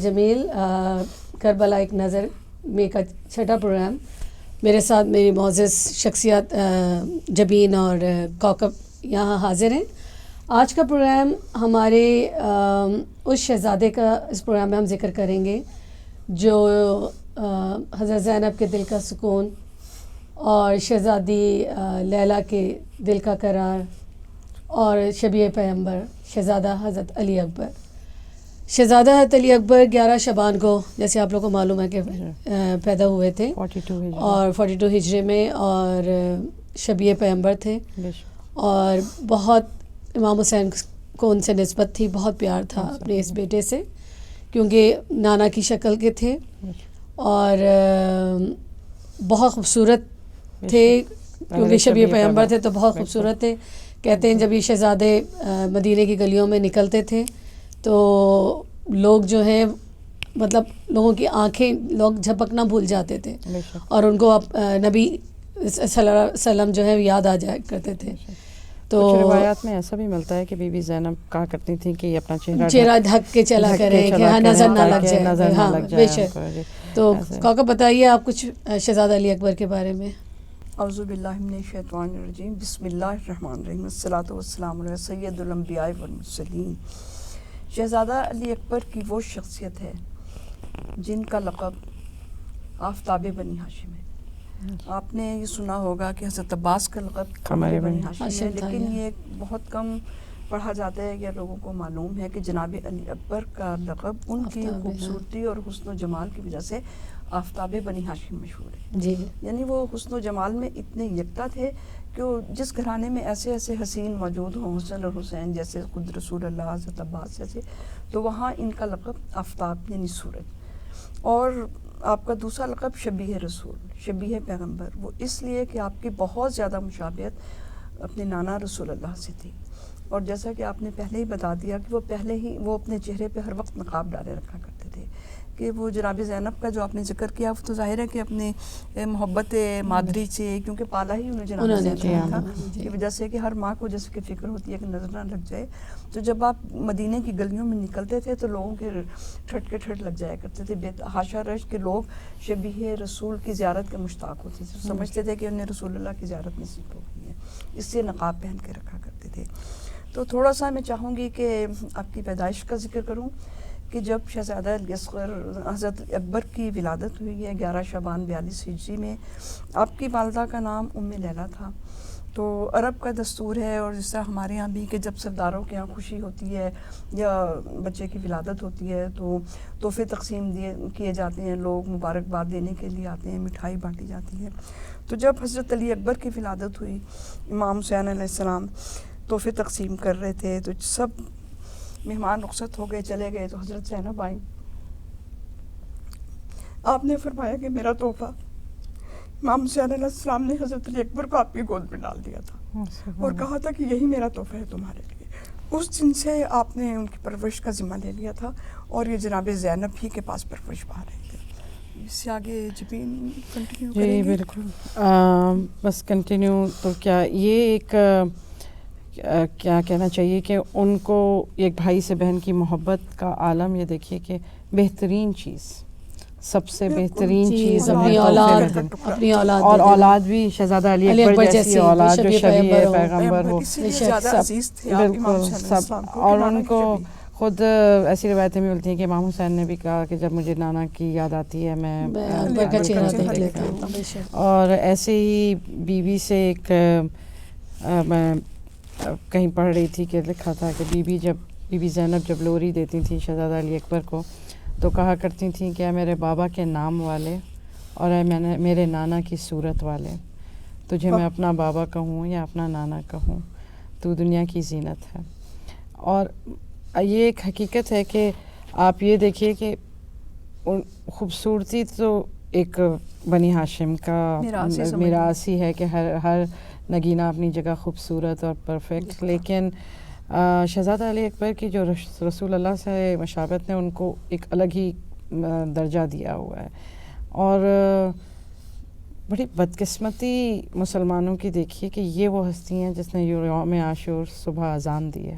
جمیل کربلا ایک نظر میں کا چھٹا پروگرام میرے ساتھ میری معزز شخصیات جبین اور کوکب یہاں حاضر ہیں. آج کا پروگرام ہمارے اس شہزادے کا اس پروگرام میں ہم ذکر کریں گے جو حضرت زینب کے دل کا سکون اور شہزادی لیلا کے دل کا قرار اور شبیہ پیغمبر شہزادہ حضرت علی اکبر. شہزادہ حضرت علی اکبر 11 شعبان کو جیسے آپ لوگوں کو معلوم ہے کہ پیدا ہوئے تھے اور 42 ہجری میں اور شبیہ پیغمبر تھے اور بہت امام حسین کو ان سے نسبت تھی, بہت پیار تھا اپنے اس بیٹے سے کیونکہ نانا کی شکل کے تھے اور بہت خوبصورت تھے کیونکہ شبیہ پیغمبر تھے تو بہت خوبصورت تھے. کہتے ہیں جب یہ شہزادے مدینے کی گلیوں میں نکلتے تھے تو لوگ جو ہیں مطلب لوگوں کی آنکھیں لوگ جھپکنا بھول جاتے تھے اور ان کو نبی صلی اللہ علیہ وسلم جو ہے یاد آ جایا کرتے تھے. تو روایات میں ایسا بھی ملتا ہے کہ بی بی زینب کہا کرتی تھیں کہ یہ اپنا چہرہ ڈھک کے چلا کریں کہ ہاں نظر نہ لگ جائے. ہاں بے شک. تو کوکب بتائیے آپ کچھ شہزادہ علی اکبر کے بارے میں. اعوذ باللہ من الشیطان الرجیم بسم اللہ الرحمن الرحیم الصلاۃ والسلام علی سید الانبیاء والمرسلین. شہزادہ علی اکبر کی وہ شخصیت ہے جن کا لقب آفتاب بنی ہاشم ہے. آپ نے یہ سنا ہوگا کہ حضرت عباس کا لقب قمر بنی ہاشم ہے, لیکن یہ بہت کم پڑھا جاتا ہے یا لوگوں کو معلوم ہے کہ جناب علی اکبر کا لقب ان کی خوبصورتی اور حسن و جمال کی وجہ سے آفتاب بنی ہاشم مشہور ہے. جی یعنی وہ حسن و جمال میں اتنے یکتا تھے کہ جس گھرانے میں ایسے ایسے حسین موجود ہوں, حسن اور حسین جیسے خود رسول اللہ حضرت عباس جیسے, تو وہاں ان کا لقب آفتاب یعنی سورج. اور آپ کا دوسرا لقب شبیہ رسول, شبیہ پیغمبر, وہ اس لیے کہ آپ کی بہت زیادہ مشابہت اپنے نانا رسول اللہ سے تھی. اور جیسا کہ آپ نے پہلے ہی بتا دیا کہ وہ اپنے چہرے پہ ہر وقت نقاب ڈالے رکھا کرتے تھے کہ وہ جناب زینب کا جو آپ نے ذکر کیا وہ تو ظاہر ہے کہ اپنے محبت مادری سے, کیونکہ پالا ہی انہیں جناب زینب تھا کی وجہ سے کہ ہر ماں کو جیسے کہ فکر ہوتی ہے کہ نظر نہ لگ جائے, تو جب آپ مدینے کی گلیوں میں نکلتے تھے تو لوگوں کے ٹھٹ کے ٹھٹ لگ جایا کرتے تھے. حاشا رش کے لوگ شبیہ رسول کی زیارت کے مشتاق ہوتے تھے, سمجھتے تھے کہ انہیں رسول اللہ کی زیارت نصیب ہو گئی ہے, اس سے نقاب پہن کے رکھا کرتے تھے. تو تھوڑا سا میں چاہوں گی کہ آپ کی پیدائش کا ذکر کروں کہ جب شہزادہ علی اصغر حضرت اکبر کی ولادت ہوئی ہے 11 شعبان 42 ہجری میں. آپ کی والدہ کا نام ام لیلا تھا. تو عرب کا دستور ہے اور جس طرح ہمارے یہاں بھی کہ جب سرداروں کے یہاں خوشی ہوتی ہے یا بچے کی ولادت ہوتی ہے تو تحفے تقسیم کیے جاتے ہیں, لوگ مبارکباد دینے کے لیے آتے ہیں, مٹھائی بانٹی جاتی ہے. تو جب حضرت علی اکبر کی ولادت ہوئی, امام حسین علیہ السلام تحفے تقسیم کر رہے تھے تو سب مہمان رخصت ہو گئے, چلے گئے, تو حضرت زینب آئیں. آپ نے فرمایا کہ میرا تحفہ, امام حسین علیہ السلام نے حضرت علی اکبر کو آپ کی گود میں ڈال دیا تھا اور کہا تھا کہ یہی میرا تحفہ ہے تمہارے لیے. اس دن سے آپ نے ان کی پرورش کا ذمہ لے لیا تھا اور یہ جناب زینب ہی کے پاس پرورش پا رہے تھے. اس سے آگے جبین کنٹینیو کریں گے. جی بالکل, بس کنٹینیو تو کیا یہ ایک کیا کہنا چاہیے کہ ان کو ایک بھائی سے بہن کی محبت کا عالم, یہ دیکھیے کہ بہترین چیز, سب سے بہترین چیز اپنی اولاد اور اولاد بھی شہزادہ علی اکبر جیسی اولاد جو شبیہ پیغمبر ہو, بالکل سب. اور ان کو خود ایسی روایتیں بھی ملتی ہیں کہ امام حسین نے بھی کہا کہ جب مجھے نانا کی یاد آتی ہے میں اکبر کا چہرہ دیکھ لیتا ہوں. اور ایسے ہی بیوی سے ایک میں کہیں پڑھ رہی تھی کہ لکھا تھا کہ بی بی زینب جب لوری دیتی تھیں شہزادہ علی اکبر کو تو کہا کرتی تھیں کہ اے میرے بابا کے نام والے اور اے میرے نانا کی صورت والے, تجھے میں اپنا بابا کہوں یا اپنا نانا کہوں, تو دنیا کی زینت ہے. اور یہ ایک حقیقت ہے کہ آپ یہ دیکھیے کہ خوبصورتی تو ایک بنی ہاشم کا میراثی ہے کہ ہر نگینہ اپنی جگہ خوبصورت اور پرفیکٹ, لیکن شہزادہ علی اکبر کی جو رسول اللہ سے مشابہت نے ان کو ایک الگ ہی درجہ دیا ہوا ہے. اور بڑی بدقسمتی مسلمانوں کی دیکھیے کہ یہ وہ ہستی ہیں جس نے یوم عاشور صبح اذان دی ہے.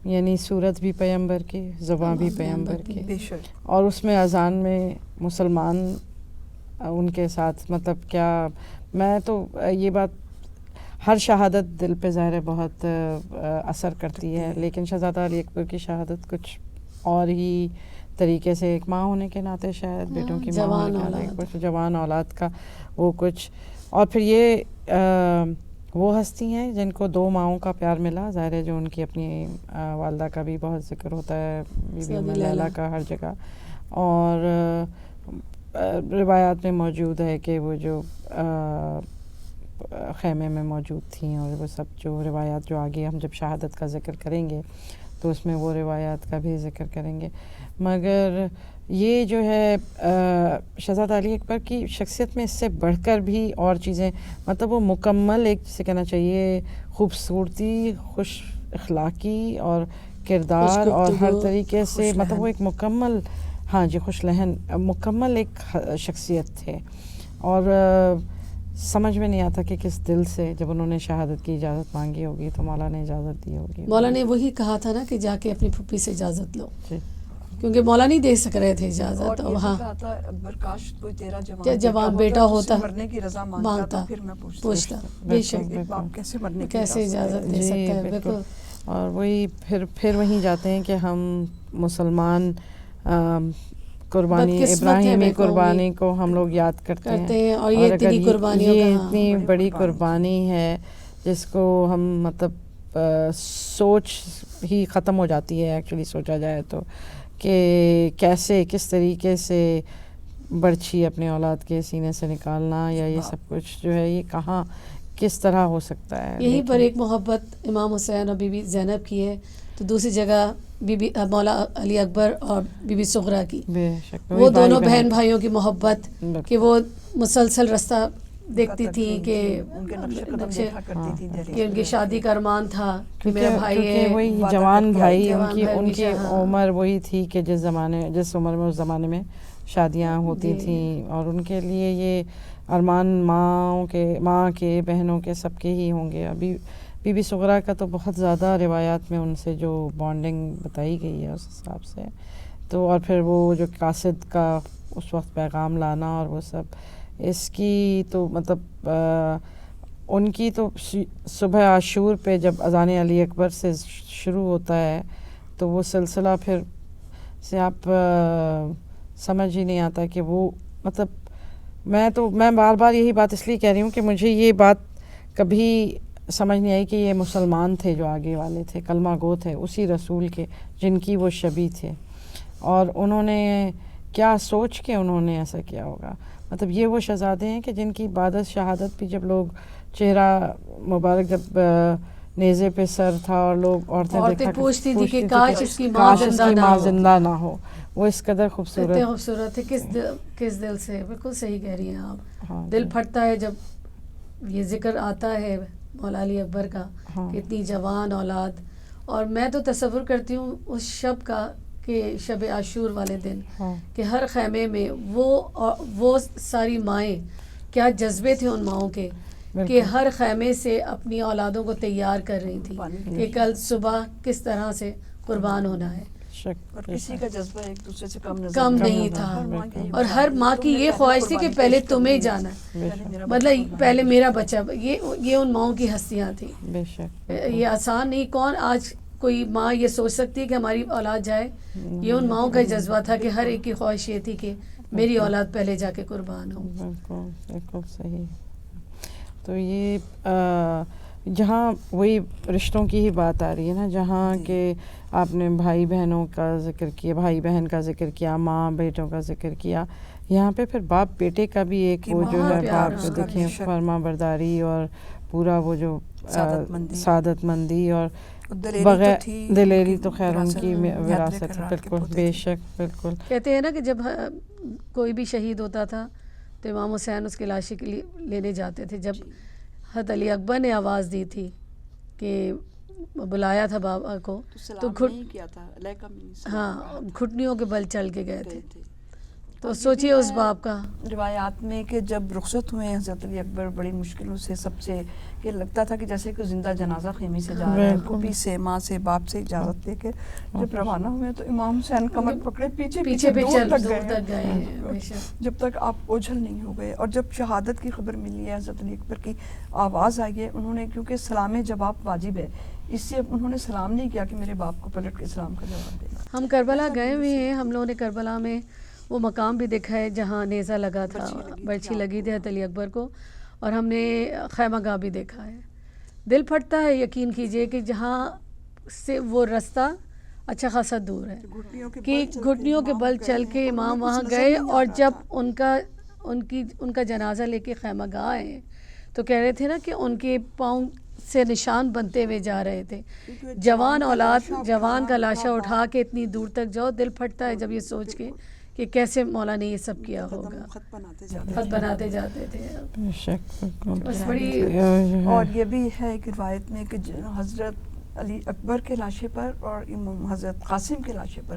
یعنی صورت بھی پیغمبر کی، زبان بھی پیغمبر کی، بے شک اور اس میں اذان میں مسلمان ان کے ساتھ مطلب کیا، میں تو یہ بات ہر شہادت دل پہ ظاہر ہے بہت اثر کرتی ہے، لیکن شہزادہ علی اکبر کی شہادت کچھ اور ہی طریقے سے، ایک ماں ہونے کے ناطے شاید، بیٹوں کی ماں ہونے کے ناطے کچھ جوان اولاد کا وہ کچھ، اور پھر یہ وہ ہستی ہیں جن کو دو ماؤں کا پیار ملا، ظاہر ہے جو ان کی اپنی والدہ کا بھی بہت ذکر ہوتا ہے، بی بی ام لیلہ کا ہر جگہ، اور روایات میں موجود ہے کہ وہ جو خیمے میں موجود تھیں، اور وہ سب جو روایات جو آگے ہم جب شہادت کا ذکر کریں گے تو اس میں وہ روایات کا بھی ذکر کریں گے، مگر یہ جو ہے شہزادہ علی اکبر کی شخصیت میں اس سے بڑھ کر بھی اور چیزیں، مطلب وہ مکمل ایک جسے کہنا چاہیے خوبصورتی، خوش اخلاقی اور کردار اور ہر طریقے سے، مطلب وہ ایک مکمل، ہاں جی، خوش لہن مکمل ایک شخصیت تھے، اور سمجھ میں نہیں آتا کہ کس دل سے جب انہوں نے شہادت کی اجازت مانگی ہوگی تو مولا نے اجازت دی ہوگی. مولا نے وہی کہا تھا نا کہ جا کے اپنی پھوپھی سے اجازت لو، جی، کیونکہ مولا نہیں دے سک رہے تھے اجازت. اور وہاں کہا تھا اکبر کاش کوئی تیرا جوان بیٹا ہوتا، مرنے کی رضا مانگتا تو پھر میں پوچھتا. بے شک، ایک باپ کیسے مرنے کی کیسے اجازت دے سکتا ہے. بالکل. اور وہی پھر وہیں جاتے ہیں کہ ہم مسلمان قربانی ابراہیمی قربانی کو ہم لوگ یاد کرتے ہیں، اور یہ اتنی قربانیوں یہ اتنی بڑی قربانی ہے جس کو ہم مطلب سوچ ہی ختم ہو جاتی ہے ایکچولی سوچا جائے تو، کہ کیسے کس طریقے سے برچھی اپنے اولاد کے سینے سے نکالنا یا یہ سب کچھ جو ہے یہ کہاں کس طرح ہو سکتا ہے. یہیں پر ایک محبت امام حسین اور بی بی زینب کی ہے، تو دوسری جگہ بی بی مولا علی اکبر اور بی بی سغرا کی، بے شک وہ دونوں بہن بھائیوں کی محبت کہ وہ مسلسل رستہ دیکھتی تھیں کہ ان کی شادی کا ارمان تھا کہ میرا بھائی ہے. وہی جوان بھائی، ان کی عمر وہی تھی کہ جس عمر میں اس زمانے میں شادیاں ہوتی تھیں، اور ان کے لیے یہ ارمان ماں کے بہنوں کے سب کے ہی ہوں گے. ابھی بی بی سغرا کا تو بہت زیادہ روایات میں ان سے جو بانڈنگ بتائی گئی ہے اس حساب سے، تو اور پھر وہ جو قاصد کا اس وقت پیغام لانا اور وہ سب، اس کی تو مطلب ان کی تو صبح عاشور پہ جب اذان علی اکبر سے شروع ہوتا ہے تو وہ سلسلہ پھر سے آپ سمجھ ہی نہیں آتا کہ وہ مطلب میں بار بار یہی بات اس لیے کہہ رہی ہوں کہ مجھے یہ بات کبھی سمجھ نہیں آئی کہ یہ مسلمان تھے جو آگے والے تھے، کلمہ گو تھے اسی رسول کے جن کی وہ شبیہ تھے، اور انہوں نے کیا سوچ کے انہوں نے ایسا کیا ہوگا. مطلب یہ وہ شہزادے ہیں کہ جن کی بعد شہادت بھی جب لوگ چہرہ مبارک جب نیزے پہ سر تھا اور لوگ عورتیں پوچھتی تھی کہ کاش اس کی ماں زندہ نہ ہو، وہ اس قدر خوبصورت ہے. کس دل سے، بالکل صحیح کہہ رہی ہیں آپ. ہاں دل پھٹتا ہے جب یہ ذکر آتا ہے مولا علی اکبر کا کہ اتنی جوان اولاد. اور میں تو تصور کرتی ہوں اس شب کا کہ شب عاشور والے دن کہ ہر خیمے میں وہ ساری مائیں کیا جذبے تھے ان ماؤں کے کہ ہر خیمے سے اپنی اولادوں کو تیار کر رہی تھی کہ کل صبح کس طرح سے قربان ہونا ہے. اور کسی کا جذبہ ایک دوسرے سے کم نہیں تھا، اور ہر ماں کی یہ خواہش تھی کہ پہلے تمہیں جانا ہے، مطلب پہلے میرا بچہ. یہ ان ماؤں کی ہستیاں تھیں. یہ آسان نہیں، کون آج کوئی ماں یہ سوچ سکتی ہے کہ ہماری اولاد جائے؟ یہ ان ماؤں کا جذبہ تھا کہ ہر ایک کی خواہش یہ تھی کہ میری اولاد پہلے جا کے قربان ہو. بالکل صحیح. تو یہ جہاں وہی رشتوں کی ہی بات آ رہی ہے نا، جہاں کہ آپ نے بھائی بہنوں کا ذکر کیا، بھائی بہن کا ذکر کیا، ماں بیٹوں کا ذکر کیا، یہاں پہ پھر باپ بیٹے کا بھی ایک وہ جو ہے باپ دیکھیں فرما برداری اور پورا وہ جو سعادت مندی اور بغیر دلیری تو خیر ان کی وراثت ہے. بالکل بے شک. بالکل کہتے ہیں نا کہ جب کوئی بھی شہید ہوتا تھا تو امام حسین اس کی لاشیں لینے جاتے تھے. جب حضرت علی اکبر نے آواز دی تھی کہ بلایا تھا بابا کو تو ہاں گھٹنیوں کے بل چل کے گئے تھے. تو سوچیے اس باپ کا. روایات میں کہ جب رخصت ہوئے حضرت علی اکبر بڑی مشکلوں سے سب سے کہ لگتا تھا کہ جیسے کہ زندہ جنازہ خیمے سے جا رہا ہے, پھوپھی سے, ماں سے, باپ سے اجازت لے کے جب روانہ ہوئے تو امام حسین کمر پکڑے پیچھے دور تک گئے جب تک آپ اوجھل نہیں ہو گئے. اور جب شہادت کی خبر ملی ہے حضرت علی اکبر کی آواز آئی ہے, انہوں نے کیونکہ سلام جواب واجب ہے اس سے انہوں نے سلام نہیں کیا کہ میرے باپ کو پلٹ کے سلام کا جواب دے. ہم کربلا گئے ہوئے ہیں, ہم لوگوں نے کربلا میں وہ مقام بھی دیکھا ہے جہاں نیزہ لگا تھا, برچھی لگی تھی حضرت علی اکبر کو, اور ہم نے خیمہ گاہ بھی دیکھا ہے. دل پھٹتا ہے, یقین کیجئے کہ جہاں سے وہ رستہ اچھا خاصا دور ہے کہ گھٹنیوں کے بل چل کے امام وہاں گئے, اور جب ان کا جنازہ لے کے خیمہ گاہ آئے تو کہہ رہے تھے نا کہ ان کے پاؤں سے نشان بنتے ہوئے جا رہے تھے. جوان اولاد, جوان کا لاشا اٹھا کے اتنی دور تک جاؤ, دل پھٹتا ہے جب یہ سوچ کے کہ کیسے مولا نے یہ سب کیا ہوگا. خط بناتے جاتے تھے. بس بڑی. اور یہ بھی ہے ایک روایت میں کہ حضرت علی اکبر کے لاشے پر اور حضرت قاسم کے لاشے پر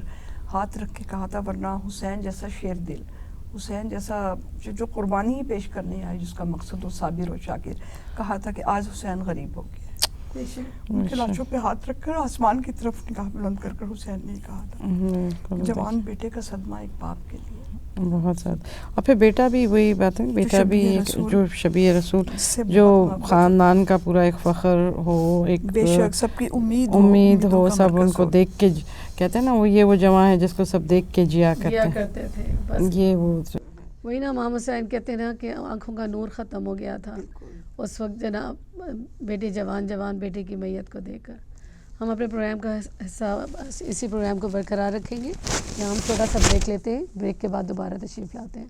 ہاتھ رکھ کے کہا تھا ورنہ حسین جیسا شیر دل, حسین جیسا جو قربانی ہی پیش کرنے آئے جس کا مقصد ہو صابر و شاکر, کہا تھا کہ آج حسین غریب ہو گیا. ان کے لاشوں پہ ہاتھ رکھ کر آسمان کی طرف نگاہ بلند کر کر حسین نے کہا تھا. جوان بیٹے کا صدمہ ایک باپ کے لیے بہت زیادہ. اور پھر بیٹا بھی وہی بات ہے, بیٹا بھی جو شبیہ رسول, جو خاندان کا پورا ایک فخر ہو, ایک بے شک سب کی امید ہو, سب ان کو دیکھ کے کہتے ہیں نا وہ جوان ہے جس کو سب دیکھ کے جیا کرتے تھے. یہ وہی نا امام حسین کہتے ہیں نا کہ آنکھوں کا نور ختم ہو گیا تھا اس وقت جناب بیٹے جوان بیٹے کی میت کو دیکھ کر. ہم اپنے پروگرام کا حصہ اسی پروگرام کو برقرار رکھیں گے. یہاں ہم چھوٹا سا بریک لیتے ہیں, بریک کے بعد دوبارہ تشریف لاتے ہیں.